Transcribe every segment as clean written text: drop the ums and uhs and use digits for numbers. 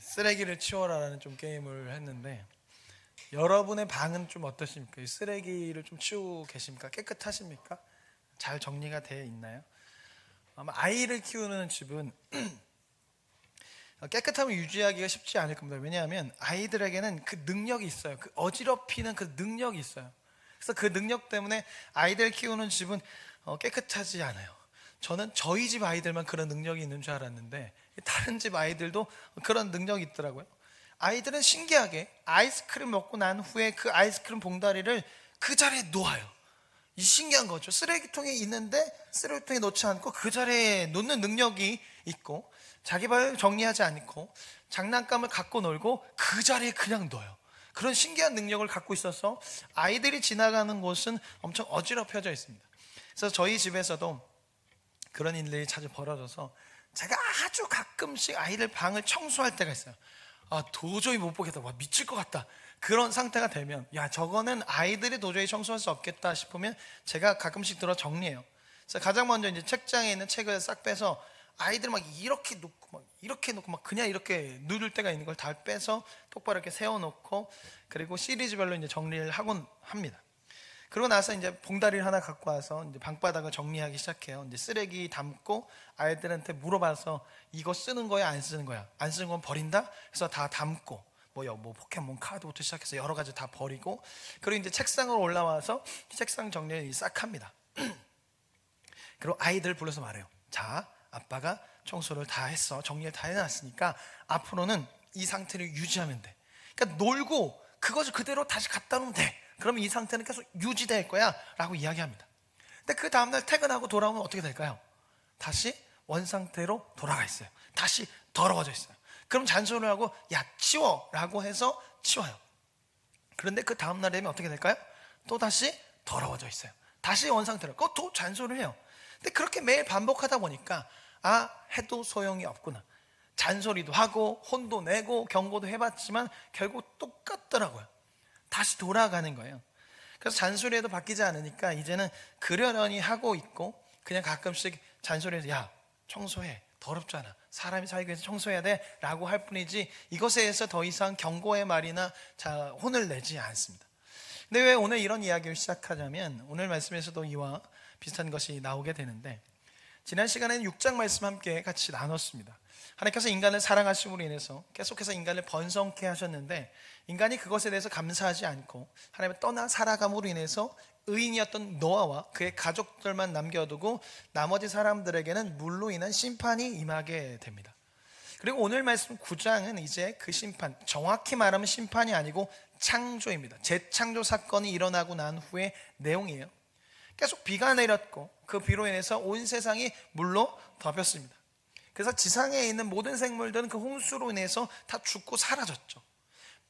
쓰레기를 치워라라는 좀 게임을 했는데, 여러분의 방은 좀 어떠십니까? 이 쓰레기를 좀 치우고 계십니까? 깨끗하십니까? 잘 정리가 되어 있나요? 아마 아이를 키우는 집은 깨끗함을 유지하기가 쉽지 않을 겁니다. 왜냐하면 아이들에게는 그 능력이 있어요. 그 어지럽히는 그 능력이 있어요. 그래서 그 능력 때문에 아이들 키우는 집은 깨끗하지 않아요. 저는 저희 집 아이들만 그런 능력이 있는 줄 알았는데 다른 집 아이들도 그런 능력이 있더라고요. 아이들은 신기하게 아이스크림 먹고 난 후에 그 아이스크림 봉다리를 그 자리에 놓아요. 이 신기한 거죠. 쓰레기통에 있는데 쓰레기통에 놓지 않고 그 자리에 놓는 능력이 있고, 자기 발 정리하지 않고 장난감을 갖고 놀고 그 자리에 그냥 둬요. 그런 신기한 능력을 갖고 있어서 아이들이 지나가는 곳은 엄청 어지럽혀져 있습니다. 그래서 저희 집에서도 그런 일들이 자주 벌어져서 제가 아주 가끔씩 아이들 방을 청소할 때가 있어요. 도저히 못 보겠다, 와 미칠 것 같다, 그런 상태가 되면, 야 저거는 아이들이 도저히 청소할 수 없겠다 싶으면 제가 가끔씩 들어 정리해요. 그래서 가장 먼저 이제 책장에 있는 책을 싹 빼서 아이들 막 이렇게 놓고 막 이렇게 놓고 막 그냥 이렇게 누를 때가 있는 걸 다 빼서 똑바로 이렇게 세워놓고, 그리고 시리즈별로 이제 정리를 하곤 합니다. 그러고 나서 이제 봉다리를 하나 갖고 와서 이제 방바닥을 정리하기 시작해요. 이제 쓰레기 담고 아이들한테 물어봐서 이거 쓰는 거야, 안 쓰는 거야? 안 쓰는 건 버린다? 그래서 다 담고, 뭐 포켓몬 카드부터 시작해서 여러 가지 다 버리고, 그리고 이제 책상으로 올라와서 책상 정리를 싹 합니다. 그리고 아이들 불러서 말해요. 자, 아빠가 청소를 다 했어. 정리를 다 해놨으니까 앞으로는 이 상태를 유지하면 돼. 그러니까 놀고 그것을 그대로 다시 갖다 놓으면 돼. 그러면 이 상태는 계속 유지될 거야 라고 이야기합니다. 근데 그 다음날 퇴근하고 돌아오면 어떻게 될까요? 다시 원상태로 돌아가 있어요. 다시 더러워져 있어요. 그럼 잔소리를 하고 야 치워 라고 해서 치워요. 그런데 그 다음날 되면 어떻게 될까요? 또 다시 더러워져 있어요. 다시 원상태로, 또 잔소리를 해요. 근데 그렇게 매일 반복하다 보니까 해도 소용이 없구나. 잔소리도 하고 혼도 내고 경고도 해봤지만 결국 똑같더라고요. 다시 돌아가는 거예요. 그래서 잔소리해도 바뀌지 않으니까 이제는 그러려니 하고 있고, 그냥 가끔씩 잔소리해서 야 청소해, 더럽잖아, 사람이 살기 위해서 청소해야 돼 라고 할 뿐이지 이것에 대해서 더 이상 경고의 말이나 혼을 내지 않습니다. 근데 왜 오늘 이런 이야기를 시작하냐면, 오늘 말씀에서도 이와 비슷한 것이 나오게 되는데, 지난 시간에는 6장 말씀 함께 같이 나눴습니다. 하나님께서 인간을 사랑하심으로 인해서 계속해서 인간을 번성케 하셨는데, 인간이 그것에 대해서 감사하지 않고 하나님을 떠나 살아감으로 인해서 의인이었던 노아와 그의 가족들만 남겨두고 나머지 사람들에게는 물로 인한 심판이 임하게 됩니다. 그리고 오늘 말씀 9장은 이제 그 심판, 정확히 말하면 심판이 아니고 창조입니다. 재창조 사건이 일어나고 난 후의 내용이에요. 계속 비가 내렸고 그 비로 인해서 온 세상이 물로 덮였습니다. 그래서 지상에 있는 모든 생물들은 그 홍수로 인해서 다 죽고 사라졌죠.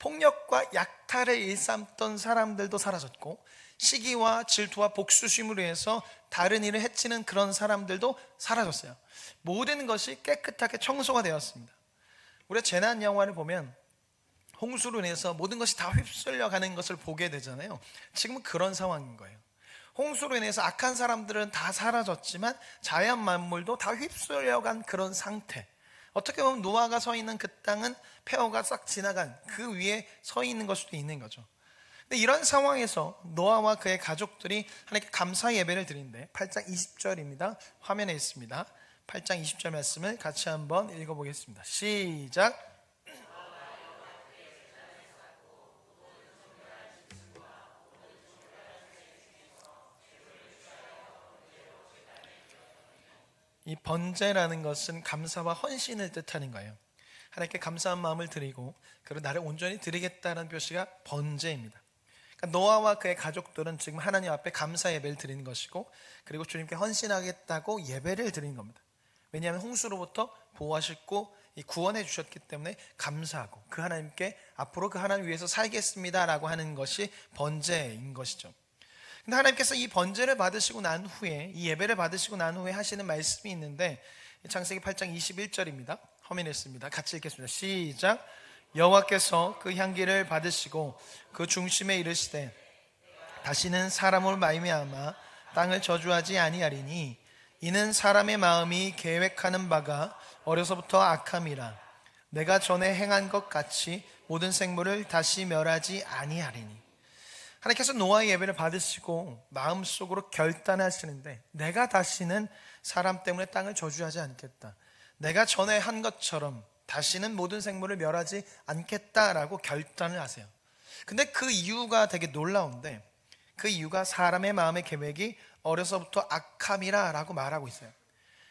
폭력과 약탈을 일삼던 사람들도 사라졌고, 시기와 질투와 복수심으로 인해서 다른 일을 해치는 그런 사람들도 사라졌어요. 모든 것이 깨끗하게 청소가 되었습니다. 우리가 재난 영화를 보면 홍수로 인해서 모든 것이 다 휩쓸려 가는 것을 보게 되잖아요. 지금은 그런 상황인 거예요. 홍수로 인해서 악한 사람들은 다 사라졌지만 자연 만물도 다 휩쓸려간 그런 상태. 어떻게 보면 노아가 서 있는 그 땅은 폐허가 싹 지나간 그 위에 서 있는 걸 수도 있는 거죠. 근데 이런 상황에서 노아와 그의 가족들이 하나님께 감사 예배를 드리는데, 8장 20절입니다. 화면에 있습니다. 8장 20절 말씀을 같이 한번 읽어보겠습니다. 시작. 이 번제라는 것은 감사와 헌신을 뜻하는 거예요. 하나님께 감사한 마음을 드리고 그리고 나를 온전히 드리겠다는 표시가 번제입니다. 그러니까 노아와 그의 가족들은 지금 하나님 앞에 감사 예배를 드리는 것이고, 그리고 주님께 헌신하겠다고 예배를 드리는 겁니다. 왜냐하면 홍수로부터 보호하시고 구원해 주셨기 때문에 감사하고 그 하나님께 앞으로 그 하나님 위해서 살겠습니다라고 하는 것이 번제인 것이죠. 근데 하나님께서 이 번제를 받으시고 난 후에, 이 예배를 받으시고 난 후에 하시는 말씀이 있는데, 창세기 8장 21절입니다. 화면에 있습니다. 같이 읽겠습니다. 시작. 여호와께서 그 향기를 받으시고 그 중심에 이르시되 다시는 사람을 말미암아 땅을 저주하지 아니하리니 이는 사람의 마음이 계획하는 바가 어려서부터 악함이라. 내가 전에 행한 것 같이 모든 생물을 다시 멸하지 아니하리니. 하나님께서 노아의 예배를 받으시고 마음속으로 결단하시는데, 내가 다시는 사람 때문에 땅을 저주하지 않겠다, 내가 전에 한 것처럼 다시는 모든 생물을 멸하지 않겠다라고 결단을 하세요. 근데 그 이유가 되게 놀라운데, 그 이유가 사람의 마음의 계획이 어려서부터 악함이라 라고 말하고 있어요.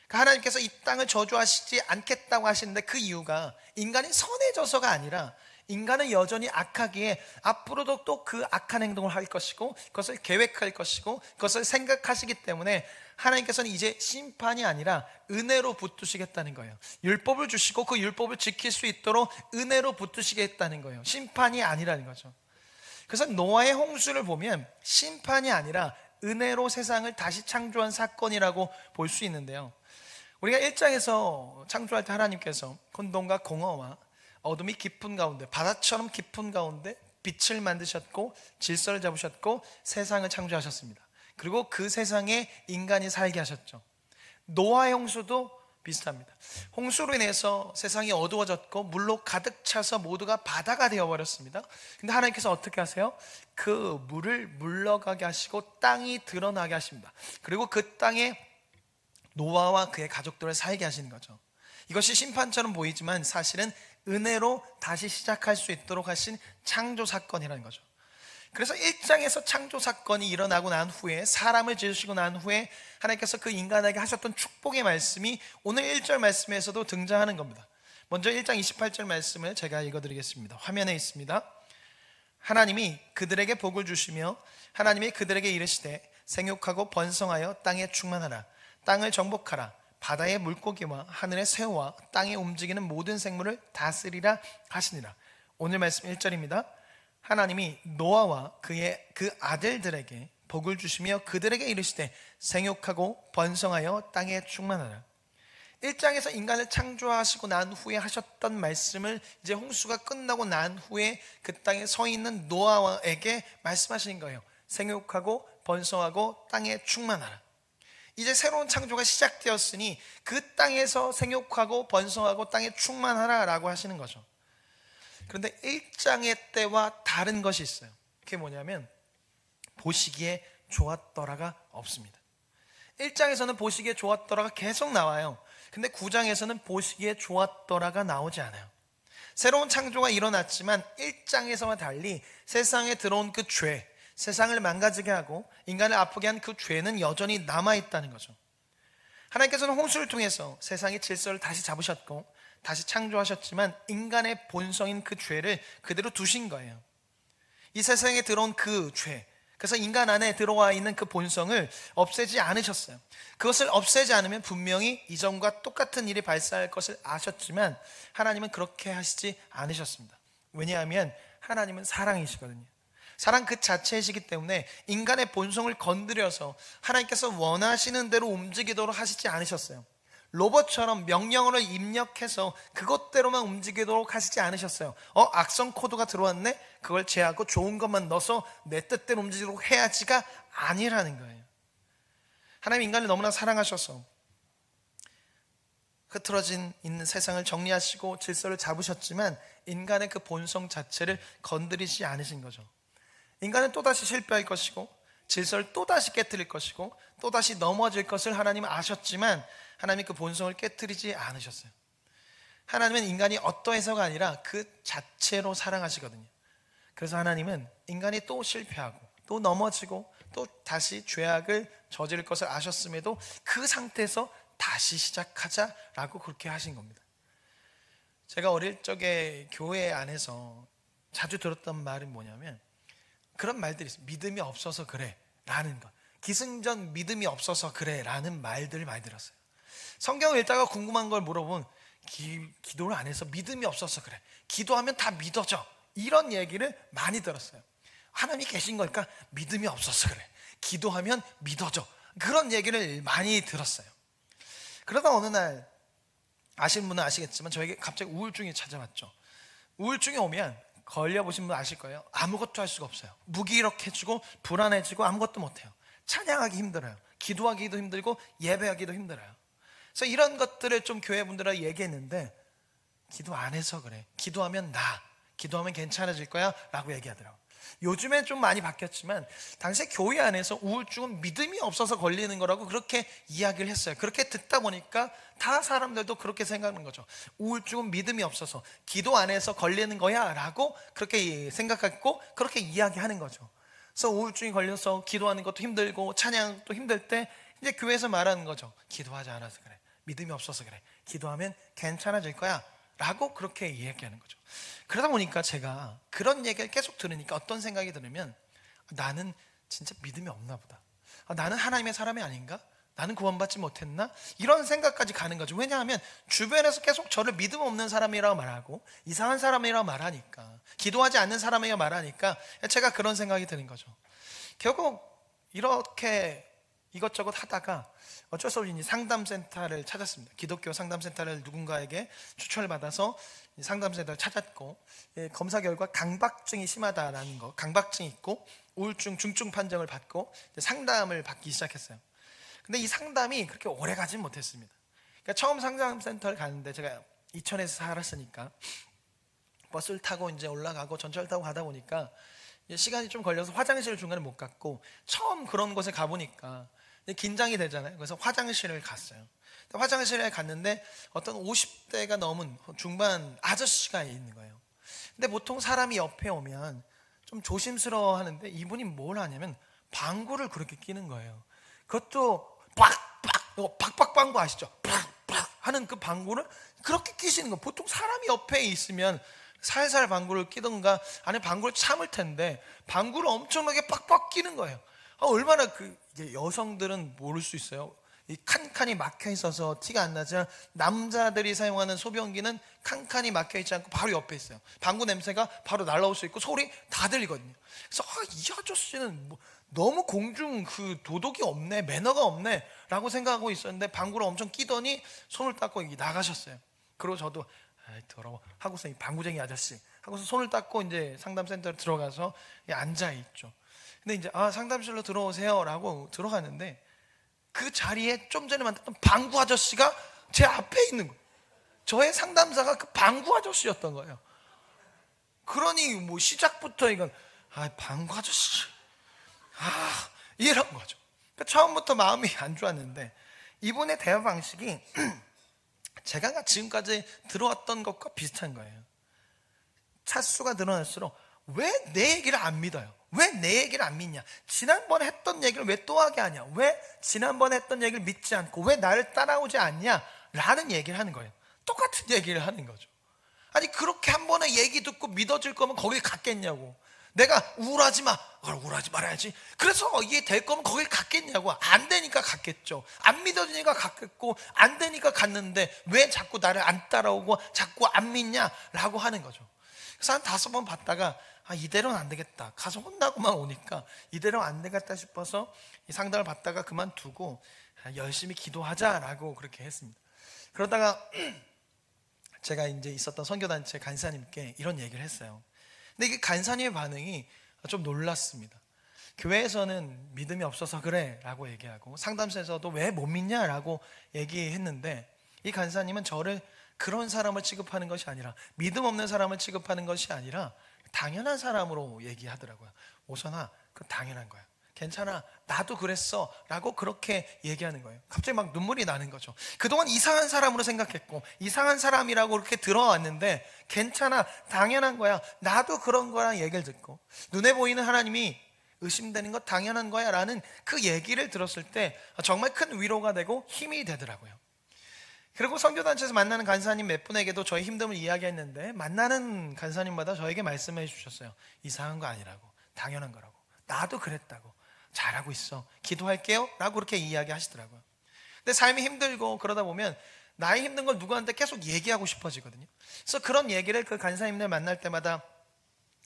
하나님께서 이 땅을 저주하시지 않겠다고 하시는데, 그 이유가 인간이 선해져서가 아니라 인간은 여전히 악하기에 앞으로도 또 그 악한 행동을 할 것이고, 그것을 계획할 것이고, 그것을 생각하시기 때문에 하나님께서는 이제 심판이 아니라 은혜로 붙드시겠다는 거예요. 율법을 주시고 그 율법을 지킬 수 있도록 은혜로 붙드시겠다는 거예요. 심판이 아니라는 거죠. 그래서 노아의 홍수를 보면 심판이 아니라 은혜로 세상을 다시 창조한 사건이라고 볼 수 있는데요, 우리가 1장에서 창조할 때 하나님께서 혼돈과 공허와 어둠이 깊은 가운데, 바다처럼 깊은 가운데 빛을 만드셨고 질서를 잡으셨고 세상을 창조하셨습니다. 그리고 그 세상에 인간이 살게 하셨죠. 노아의 홍수도 비슷합니다. 홍수로 인해서 세상이 어두워졌고 물로 가득 차서 모두가 바다가 되어버렸습니다. 근데 하나님께서 어떻게 하세요? 그 물을 물러가게 하시고 땅이 드러나게 하십니다. 그리고 그 땅에 노아와 그의 가족들을 살게 하시는 거죠. 이것이 심판처럼 보이지만 사실은 은혜로 다시 시작할 수 있도록 하신 창조 사건이라는 거죠. 그래서 1장에서 창조 사건이 일어나고 난 후에, 사람을 지으시고 난 후에 하나님께서 그 인간에게 하셨던 축복의 말씀이 오늘 1절 말씀에서도 등장하는 겁니다. 먼저 1장 28절 말씀을 제가 읽어드리겠습니다. 화면에 있습니다. 하나님이 그들에게 복을 주시며 하나님이 그들에게 이르시되 생육하고 번성하여 땅에 충만하라. 땅을 정복하라. 바다의 물고기와 하늘의 새우와 땅에 움직이는 모든 생물을 다스리라 하시니라. 오늘 말씀 1절입니다. 하나님이 노아와 그 아들들에게 복을 주시며 그들에게 이르시되 생육하고 번성하여 땅에 충만하라. 1장에서 인간을 창조하시고 난 후에 하셨던 말씀을 이제 홍수가 끝나고 난 후에 그 땅에 서 있는 노아에게 말씀하신 거예요. 생육하고 번성하고 땅에 충만하라. 이제 새로운 창조가 시작되었으니 그 땅에서 생육하고 번성하고 땅에 충만하라 라고 하시는 거죠. 그런데 1장의 때와 다른 것이 있어요. 그게 뭐냐면 보시기에 좋았더라가 없습니다. 1장에서는 보시기에 좋았더라가 계속 나와요. 근데 9장에서는 보시기에 좋았더라가 나오지 않아요. 새로운 창조가 일어났지만 1장에서와 달리 세상에 들어온 그 죄, 세상을 망가지게 하고 인간을 아프게 한 그 죄는 여전히 남아있다는 거죠. 하나님께서는 홍수를 통해서 세상의 질서를 다시 잡으셨고 다시 창조하셨지만 인간의 본성인 그 죄를 그대로 두신 거예요. 이 세상에 들어온 그 죄, 그래서 인간 안에 들어와 있는 그 본성을 없애지 않으셨어요. 그것을 없애지 않으면 분명히 이전과 똑같은 일이 발생할 것을 아셨지만 하나님은 그렇게 하시지 않으셨습니다. 왜냐하면 하나님은 사랑이시거든요. 사랑 그 자체이시기 때문에 인간의 본성을 건드려서 하나님께서 원하시는 대로 움직이도록 하시지 않으셨어요. 로봇처럼 명령어를 입력해서 그것대로만 움직이도록 하시지 않으셨어요. 악성 코드가 들어왔네? 그걸 제하고 좋은 것만 넣어서 내 뜻대로 움직이도록 해야지가 아니라는 거예요. 하나님 인간을 너무나 사랑하셔서 흐트러진 있는 세상을 정리하시고 질서를 잡으셨지만 인간의 그 본성 자체를 건드리지 않으신 거죠. 인간은 또다시 실패할 것이고 질서를 또다시 깨트릴 것이고 또다시 넘어질 것을 하나님은 아셨지만 하나님이 그 본성을 깨트리지 않으셨어요. 하나님은 인간이 어떠해서가 아니라 그 자체로 사랑하시거든요. 그래서 하나님은 인간이 또 실패하고 또 넘어지고 또 다시 죄악을 저지를 것을 아셨음에도 그 상태에서 다시 시작하자라고 그렇게 하신 겁니다. 제가 어릴 적에 교회 안에서 자주 들었던 말은 뭐냐면 그런 말들이 있어요. 믿음이 없어서 그래 라는 것, 기승전 믿음이 없어서 그래 라는 말들을 많이 들었어요. 성경을 읽다가 궁금한 걸 물어보면 기도를 안 해서 믿음이 없어서 그래, 기도하면 다 믿어져, 이런 얘기를 많이 들었어요. 하나님이 계신 거니까 믿음이 없어서 그래, 기도하면 믿어져, 그런 얘기를 많이 들었어요. 그러다 어느 날 아시는 분은 아시겠지만 저에게 갑자기 우울증이 찾아왔죠. 우울증이 오면 걸려보신 분 아실 거예요. 아무것도 할 수가 없어요. 무기력해지고 불안해지고 아무것도 못해요. 찬양하기 힘들어요. 기도하기도 힘들고 예배하기도 힘들어요. 그래서 이런 것들을 좀 교회 분들하고 얘기했는데 기도 안 해서 그래. 기도하면 기도하면 괜찮아질 거야 라고 얘기하더라고. 요즘엔 좀 많이 바뀌었지만 당시에 교회 안에서 우울증은 믿음이 없어서 걸리는 거라고 그렇게 이야기를 했어요. 그렇게 듣다 보니까 다 사람들도 그렇게 생각하는 거죠. 우울증은 믿음이 없어서 기도 안 해서 걸리는 거야 라고 그렇게 생각하고 그렇게 이야기하는 거죠. 그래서 우울증이 걸려서 기도하는 것도 힘들고 찬양도 힘들 때 이제 교회에서 말하는 거죠. 기도하지 않아서 그래. 믿음이 없어서 그래. 기도하면 괜찮아질 거야 라고 그렇게 이야기하는 거죠. 그러다 보니까 제가 그런 얘기를 계속 들으니까 어떤 생각이 들으면 나는 진짜 믿음이 없나 보다. 나는 하나님의 사람이 아닌가? 나는 구원받지 못했나? 이런 생각까지 가는 거죠. 왜냐하면 주변에서 계속 저를 믿음 없는 사람이라고 말하고 이상한 사람이라고 말하니까, 기도하지 않는 사람이라고 말하니까 제가 그런 생각이 드는 거죠. 결국 이렇게 이것저것 하다가 어쩔 수 없이 상담센터를 찾았습니다. 기독교 상담센터를 누군가에게 추천을 받아서 상담센터를 찾았고, 검사 결과 강박증이 심하다라는 거, 강박증이 있고 우울증 중증 판정을 받고 상담을 받기 시작했어요. 근데 이 상담이 그렇게 오래 가진 못했습니다. 그러니까 처음 상담센터를 갔는데 제가 이천에서 살았으니까 버스를 타고 이제 올라가고 전철 타고 가다 보니까 시간이 좀 걸려서 화장실 중간에 못 갔고, 처음 그런 곳에 가보니까 긴장이 되잖아요. 그래서 화장실을 갔어요. 화장실에 갔는데 어떤 50대가 넘은 중반 아저씨가 있는 거예요. 근데 보통 사람이 옆에 오면 좀 조심스러워 하는데 이분이 뭘 하냐면 방구를 그렇게 끼는 거예요. 그것도 박박 방구 아시죠? 팍팍 하는 그 방구를 그렇게 끼시는 거. 보통 사람이 옆에 있으면 살살 방구를 끼던가 아니면 방구를 참을 텐데 방구를 엄청나게 빡빡 끼는 거예요. 얼마나 이제 여성들은 모를 수 있어요. 이 칸칸이 막혀 있어서 티가 안 나지만 남자들이 사용하는 소변기는 칸칸이 막혀 있지 않고 바로 옆에 있어요. 방구 냄새가 바로 날라올 수 있고 소리 다 들리거든요. 그래서 이 아저씨는 너무 공중 도덕이 없네, 매너가 없네 라고 생각하고 있었는데 방구를 엄청 끼더니 손을 닦고 나가셨어요. 그리고 저도 더러워 하고서 이 방구쟁이 아저씨 하고서 손을 닦고 이제 상담센터에 들어가서 앉아 있죠. 근데 이제 상담실로 들어오세요 라고 들어가는데 그 자리에 좀 전에 만났던 방구 아저씨가 제 앞에 있는 거예요. 저의 상담사가 그 방구 아저씨였던 거예요. 그러니 시작부터 이건 방구 아저씨 이런 거죠. 그러니까 처음부터 마음이 안 좋았는데 이분의 대화 방식이 제가 지금까지 들어왔던 것과 비슷한 거예요. 차수가 늘어날수록 왜 내 얘기를 안 믿어요? 왜 내 얘기를 안 믿냐? 지난번에 했던 얘기를 왜 또 하게 하냐? 왜 지난번에 했던 얘기를 믿지 않고 왜 나를 따라오지 않냐? 라는 얘기를 하는 거예요. 똑같은 얘기를 하는 거죠. 아니 그렇게 한 번에 얘기 듣고 믿어질 거면 거기 갔겠냐고. 내가 우울하지 마. 우울하지 말아야지. 그래서 이게 될 거면 거길 갔겠냐고. 안 되니까 갔겠죠. 안 믿어지니까 갔겠고 안 되니까 갔는데 왜 자꾸 나를 안 따라오고 자꾸 안 믿냐라고 하는 거죠. 그래서 한 5번 봤다가 이대로는 안 되겠다. 가서 혼나고만 오니까 이대로 안 되겠다 싶어서 이 상담을 받다가 그만두고 열심히 기도하자라고 그렇게 했습니다. 그러다가 제가 이제 있었던 선교단체 간사님께 이런 얘기를 했어요. 근데 이게 간사님의 반응이 좀 놀랐습니다. 교회에서는 믿음이 없어서 그래 라고 얘기하고 상담소에서도 왜 못 믿냐 라고 얘기했는데 이 간사님은 저를 그런 사람을 취급하는 것이 아니라 믿음 없는 사람을 취급하는 것이 아니라 당연한 사람으로 얘기하더라고요. 오선아, 그 당연한 거야. 괜찮아, 나도 그랬어 라고 그렇게 얘기하는 거예요. 갑자기 막 눈물이 나는 거죠. 그동안 이상한 사람으로 생각했고 이상한 사람이라고 그렇게 들어왔는데 괜찮아, 당연한 거야, 나도 그런 거랑 얘기를 듣고 눈에 보이는 하나님이 의심되는 것 당연한 거야 라는 그 얘기를 들었을 때 정말 큰 위로가 되고 힘이 되더라고요. 그리고 선교단체에서 만나는 간사님 몇 분에게도 저의 힘듦을 이야기했는데 만나는 간사님마다 저에게 말씀해 주셨어요. 이상한 거 아니라고, 당연한 거라고, 나도 그랬다고, 잘하고 있어, 기도할게요 라고 그렇게 이야기하시더라고요. 근데 삶이 힘들고 그러다 보면 나의 힘든 걸 누구한테 계속 얘기하고 싶어지거든요. 그래서 그런 얘기를 그 간사님들 만날 때마다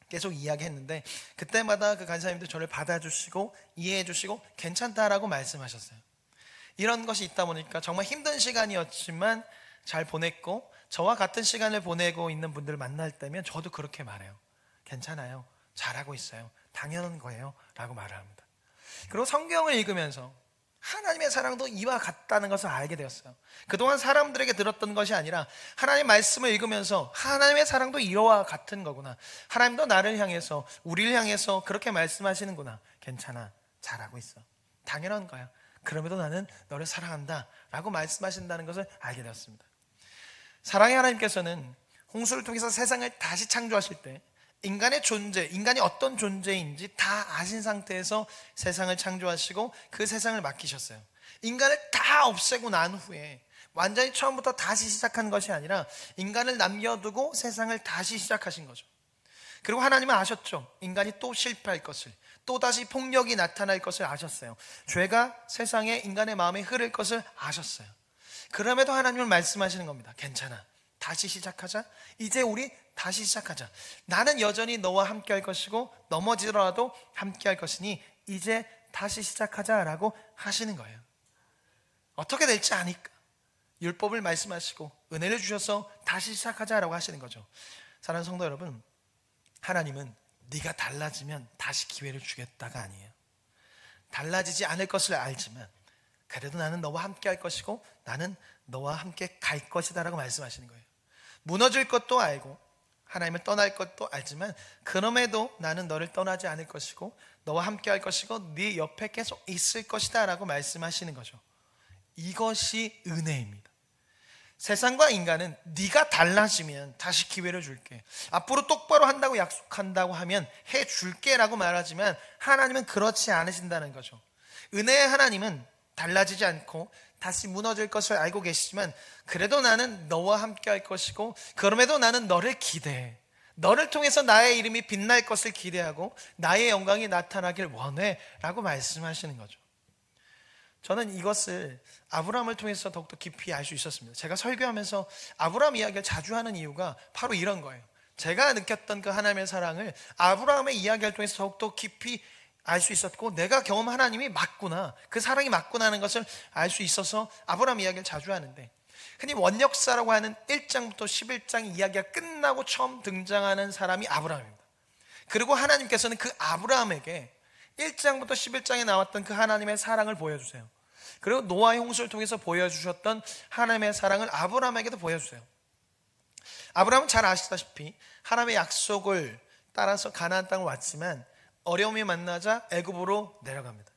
계속 이야기했는데 그때마다 그 간사님들 저를 받아주시고 이해해주시고 괜찮다라고 말씀하셨어요. 이런 것이 있다 보니까 정말 힘든 시간이었지만 잘 보냈고, 저와 같은 시간을 보내고 있는 분들을 만날 때면 저도 그렇게 말해요. 괜찮아요, 잘하고 있어요, 당연한 거예요 라고 말을 합니다. 그리고 성경을 읽으면서 하나님의 사랑도 이와 같다는 것을 알게 되었어요. 그동안 사람들에게 들었던 것이 아니라 하나님의 말씀을 읽으면서 하나님의 사랑도 이와 같은 거구나. 하나님도 나를 향해서, 우리를 향해서 그렇게 말씀하시는구나. 괜찮아, 잘하고 있어, 당연한 거야. 그럼에도 나는 너를 사랑한다 라고 말씀하신다는 것을 알게 되었습니다. 사랑의 하나님께서는 홍수를 통해서 세상을 다시 창조하실 때 인간의 존재, 인간이 어떤 존재인지 다 아신 상태에서 세상을 창조하시고 그 세상을 맡기셨어요. 인간을 다 없애고 난 후에 완전히 처음부터 다시 시작한 것이 아니라 인간을 남겨두고 세상을 다시 시작하신 거죠. 그리고 하나님은 아셨죠. 인간이 또 실패할 것을, 또다시 폭력이 나타날 것을 아셨어요. 죄가 세상에 인간의 마음에 흐를 것을 아셨어요. 그럼에도 하나님은 말씀하시는 겁니다. 괜찮아, 다시 시작하자. 이제 우리 다시 시작하자. 나는 여전히 너와 함께 할 것이고 넘어지더라도 함께 할 것이니 이제 다시 시작하자라고 하시는 거예요. 어떻게 될지 아니까 율법을 말씀하시고 은혜를 주셔서 다시 시작하자라고 하시는 거죠. 사랑하는 성도 여러분, 하나님은 네가 달라지면 다시 기회를 주겠다가 아니에요. 달라지지 않을 것을 알지만 그래도 나는 너와 함께 할 것이고 나는 너와 함께 갈 것이다 라고 말씀하시는 거예요. 무너질 것도 알고 하나님을 떠날 것도 알지만 그럼에도 나는 너를 떠나지 않을 것이고 너와 함께 할 것이고 네 옆에 계속 있을 것이다 라고 말씀하시는 거죠. 이것이 은혜입니다. 세상과 인간은 네가 달라지면 다시 기회를 줄게, 앞으로 똑바로 한다고 약속한다고 하면 해줄게 라고 말하지만 하나님은 그렇지 않으신다는 거죠. 은혜의 하나님은 달라지지 않고 다시 무너질 것을 알고 계시지만 그래도 나는 너와 함께 할 것이고 그럼에도 나는 너를 기대해, 너를 통해서 나의 이름이 빛날 것을 기대하고 나의 영광이 나타나길 원해 라고 말씀하시는 거죠. 저는 이것을 아브라함을 통해서 더욱더 깊이 알 수 있었습니다. 제가 설교하면서 아브라함 이야기를 자주 하는 이유가 바로 이런 거예요. 제가 느꼈던 그 하나님의 사랑을 아브라함의 이야기를 통해서 더욱더 깊이 알 수 있었고 내가 경험한 하나님이 맞구나, 그 사랑이 맞구나 하는 것을 알 수 있어서 아브라함 이야기를 자주 하는데, 흔히 원역사라고 하는 1장부터 11장 이야기가 끝나고 처음 등장하는 사람이 아브라함입니다. 그리고 하나님께서는 그 아브라함에게 1장부터 11장에 나왔던 그 하나님의 사랑을 보여주세요. 그리고 노아의 홍수를 통해서 보여주셨던 하나님의 사랑을 아브라함에게도 보여주세요. 아브라함은 잘 아시다시피 하나님의 약속을 따라서 가나안 땅을 왔지만 어려움이 만나자 애굽으로 내려갑니다.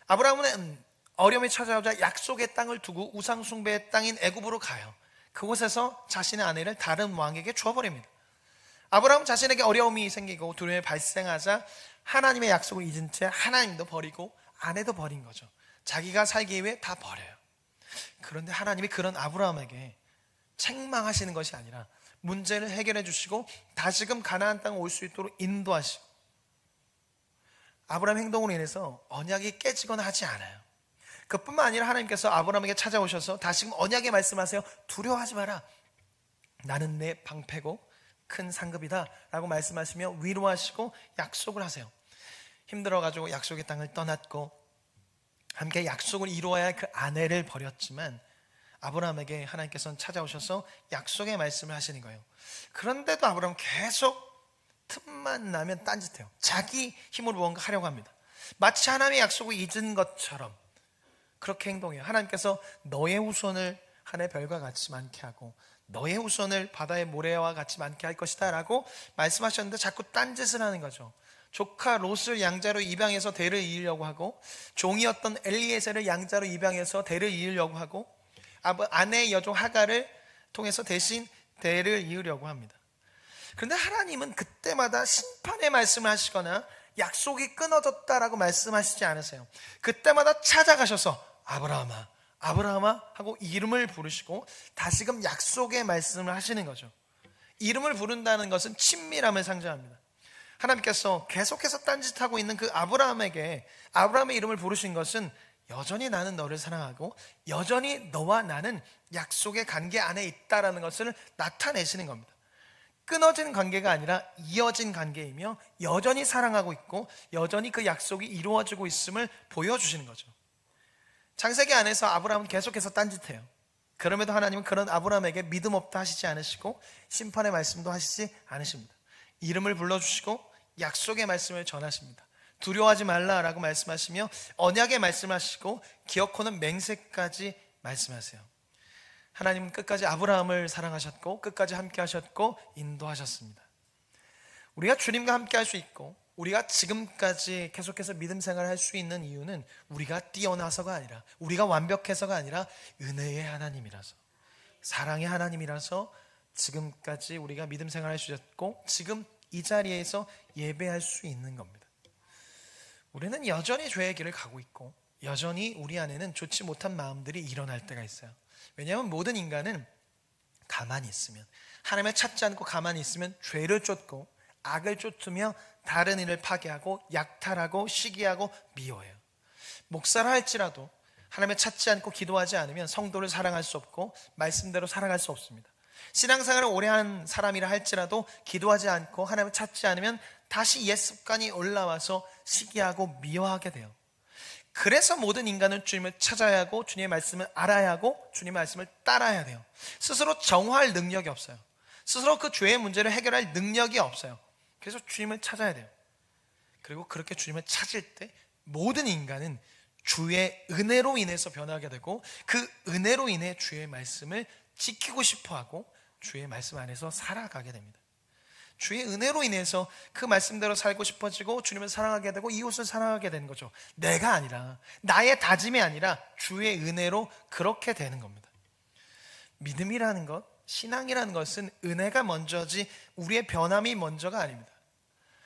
아브라함은 어려움이 찾아오자 약속의 땅을 두고 우상 숭배의 땅인 애굽으로 가요. 그곳에서 자신의 아내를 다른 왕에게 주어버립니다. 아브라함은 자신에게 어려움이 생기고 두려움이 발생하자 하나님의 약속을 잊은 채 하나님도 버리고 아내도 버린 거죠. 자기가 살기 위해 다 버려요. 그런데 하나님이 그런 아브라함에게 책망하시는 것이 아니라 문제를 해결해 주시고 다시금 가나안 땅에 올 수 있도록 인도하시고, 아브라함 행동으로 인해서 언약이 깨지거나 하지 않아요. 그뿐만 아니라 하나님께서 아브라함에게 찾아오셔서 다시금 언약의 말씀하세요. 두려워하지 마라, 나는 내 방패고 큰 상급이다 라고 말씀하시며 위로하시고 약속을 하세요. 힘들어가지고 약속의 땅을 떠났고 함께 약속을 이루어야 할 그 아내를 버렸지만 아브라함에게 하나님께서는 찾아오셔서 약속의 말씀을 하시는 거예요. 그런데도 아브라함은 계속 틈만 나면 딴짓해요. 자기 힘으로 뭔가 하려고 합니다. 마치 하나님의 약속을 잊은 것처럼 그렇게 행동해요. 하나님께서 너의 후손을 하늘의 별과 같이 많게 하고 너의 후손을 바다의 모래와 같이 많게 할 것이다 라고 말씀하셨는데 자꾸 딴짓을 하는 거죠. 조카 롯을 양자로 입양해서 대를 이으려고 하고 종이었던 엘리에셀을 양자로 입양해서 대를 이으려고 하고 아내의 여종 하갈을 통해서 대신 대를 이으려고 합니다. 그런데 하나님은 그때마다 심판의 말씀을 하시거나 약속이 끊어졌다라고 말씀하시지 않으세요. 그때마다 찾아가셔서 아브라함아, 아브라함아 하고 이름을 부르시고 다시금 약속의 말씀을 하시는 거죠. 이름을 부른다는 것은 친밀함을 상징합니다. 하나님께서 계속해서 딴짓하고 있는 그 아브라함에게 아브라함의 이름을 부르신 것은 여전히 나는 너를 사랑하고 여전히 너와 나는 약속의 관계 안에 있다라는 것을 나타내시는 겁니다. 끊어진 관계가 아니라 이어진 관계이며 여전히 사랑하고 있고 여전히 그 약속이 이루어지고 있음을 보여주시는 거죠. 창세기 안에서 아브라함은 계속해서 딴짓해요. 그럼에도 하나님은 그런 아브라함에게 믿음 없다 하시지 않으시고 심판의 말씀도 하시지 않으십니다. 이름을 불러주시고 약속의 말씀을 전하십니다. 두려워하지 말라라고 말씀하시며 언약에 말씀하시고 기어코는 맹세까지 말씀하세요. 하나님은 끝까지 아브라함을 사랑하셨고 끝까지 함께 하셨고 인도하셨습니다. 우리가 주님과 함께 할 수 있고 우리가 지금까지 계속해서 믿음 생활을 할 수 있는 이유는 우리가 뛰어나서가 아니라, 우리가 완벽해서가 아니라 은혜의 하나님이라서, 사랑의 하나님이라서 지금까지 우리가 믿음 생활을 할 수 있었고 지금 이 자리에서 예배할 수 있는 겁니다. 우리는 여전히 죄의 길을 가고 있고 여전히 우리 안에는 좋지 못한 마음들이 일어날 때가 있어요. 왜냐하면 모든 인간은 가만히 있으면, 하나님을 찾지 않고 가만히 있으면 죄를 쫓고 악을 쫓으며 다른 이를 파괴하고 약탈하고 시기하고 미워해요. 목사라 할지라도 하나님을 찾지 않고 기도하지 않으면 성도를 사랑할 수 없고 말씀대로 살아갈 수 없습니다. 신앙생활을 오래 한 사람이라 할지라도 기도하지 않고 하나님을 찾지 않으면 다시 옛 습관이 올라와서 시기하고 미워하게 돼요. 그래서 모든 인간은 주님을 찾아야 하고 주님의 말씀을 알아야 하고 주님의 말씀을 따라야 돼요. 스스로 정화할 능력이 없어요. 스스로 그 죄의 문제를 해결할 능력이 없어요. 그래서 주님을 찾아야 돼요. 그리고 그렇게 주님을 찾을 때 모든 인간은 주의 은혜로 인해서 변하게 되고 그 은혜로 인해 주의 말씀을 지키고 싶어하고 주의 말씀 안에서 살아가게 됩니다. 주의 은혜로 인해서 그 말씀대로 살고 싶어지고 주님을 사랑하게 되고 이웃을 사랑하게 되는 거죠. 내가 아니라, 나의 다짐이 아니라 주의 은혜로 그렇게 되는 겁니다. 믿음이라는 것, 신앙이라는 것은 은혜가 먼저지 우리의 변함이 먼저가 아닙니다.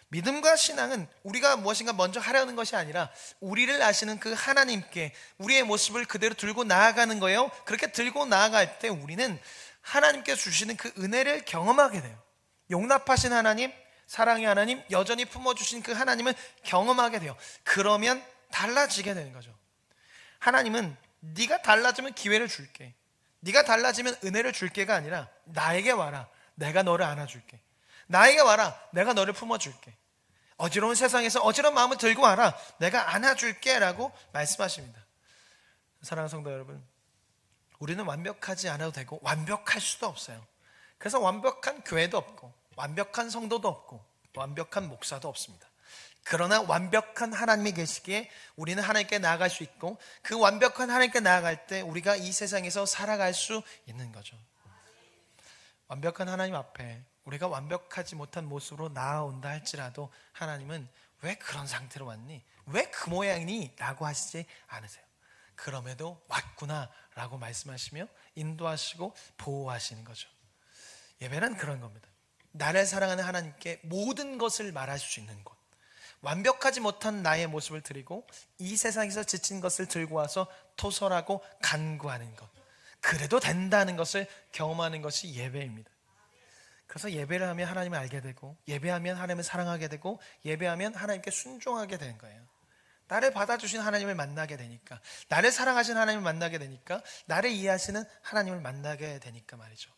믿음과 신앙은 우리가 무엇인가 먼저 하려는 것이 아니라 우리를 아시는 그 하나님께 우리의 모습을 그대로 들고 나아가는 거예요. 그렇게 들고 나아갈 때 우리는 하나님께 주시는 그 은혜를 경험하게 돼요. 용납하신 하나님, 사랑의 하나님, 여전히 품어주신 그 하나님을 경험하게 돼요. 그러면 달라지게 되는 거죠. 하나님은 네가 달라지면 기회를 줄게, 네가 달라지면 은혜를 줄게가 아니라 나에게 와라, 내가 너를 안아줄게. 나에게 와라, 내가 너를 품어줄게. 어지러운 세상에서 어지러운 마음을 들고 와라, 내가 안아줄게 라고 말씀하십니다. 사랑하는 성도 여러분, 우리는 완벽하지 않아도 되고 완벽할 수도 없어요. 그래서 완벽한 교회도 없고 완벽한 성도도 없고 완벽한 목사도 없습니다. 그러나 완벽한 하나님이 계시기에 우리는 하나님께 나아갈 수 있고 그 완벽한 하나님께 나아갈 때 우리가 이 세상에서 살아갈 수 있는 거죠. 완벽한 하나님 앞에 우리가 완벽하지 못한 모습으로 나아온다 할지라도 하나님은 왜 그런 상태로 왔니? 왜 그 모양이니? 라고 하시지 않으세요. 그럼에도 왔구나 라고 말씀하시며 인도하시고 보호하시는 거죠. 예배는 그런 겁니다. 나를 사랑하는 하나님께 모든 것을 말할 수 있는 곳, 완벽하지 못한 나의 모습을 드리고 이 세상에서 지친 것을 들고 와서 토설하고 간구하는 것, 그래도 된다는 것을 경험하는 것이 예배입니다. 그래서 예배를 하면 하나님을 알게 되고 예배하면 하나님을 사랑하게 되고 예배하면 하나님께 순종하게 되는 거예요. 나를 받아주신 하나님을 만나게 되니까, 나를 사랑하신 하나님을 만나게 되니까, 나를 이해하시는 하나님을 만나게 되니까 말이죠.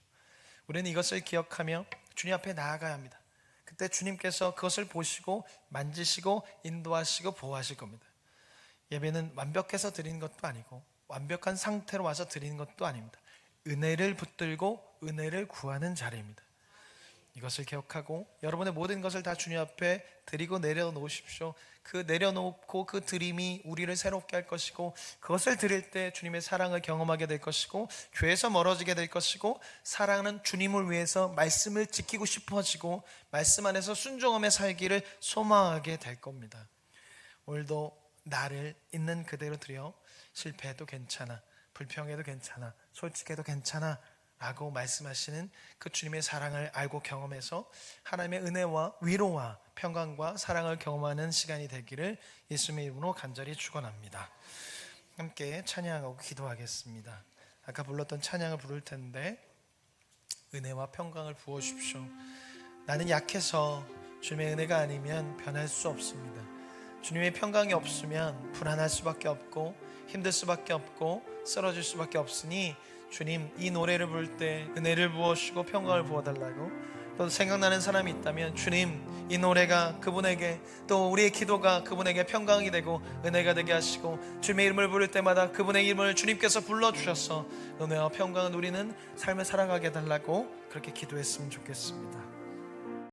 우리는 이것을 기억하며 주님 앞에 나아가야 합니다. 그때 주님께서 그것을 보시고 만지시고 인도하시고 보호하실 겁니다. 예배는 완벽해서 드리는 것도 아니고 완벽한 상태로 와서 드리는 것도 아닙니다. 은혜를 붙들고 은혜를 구하는 자리입니다. 이것을 기억하고 여러분의 모든 것을 다 주님 앞에 드리고 내려놓으십시오. 그 내려놓고 그 드림이 우리를 새롭게 할 것이고 그것을 드릴 때 주님의 사랑을 경험하게 될 것이고 죄에서 멀어지게 될 것이고 사랑하는 주님을 위해서 말씀을 지키고 싶어지고 말씀 안에서 순종하며 살기를 소망하게 될 겁니다. 오늘도 나를 있는 그대로 드려 실패해도 괜찮아, 불평해도 괜찮아, 솔직해도 괜찮아 라고 말씀하시는 그 주님의 사랑을 알고 경험해서 하나님의 은혜와 위로와 평강과 사랑을 경험하는 시간이 되기를 예수님의 이름으로 간절히 축원합니다. 함께 찬양하고 기도하겠습니다. 아까 불렀던 찬양을 부를 텐데 은혜와 평강을 부어주십시오. 나는 약해서 주님의 은혜가 아니면 변할 수 없습니다. 주님의 평강이 없으면 불안할 수밖에 없고 힘들 수밖에 없고 쓰러질 수밖에 없으니 주님, 이 노래를 부를 때 은혜를 부어주시고 평강을 부어달라고, 또 생각나는 사람이 있다면 주님, 이 노래가 그분에게, 또 우리의 기도가 그분에게 평강이 되고 은혜가 되게 하시고 주님의 이름을 부를 때마다 그분의 이름을 주님께서 불러주셔서 은혜와 평강을 누리는 삶을 살아가게 해달라고 그렇게 기도했으면 좋겠습니다.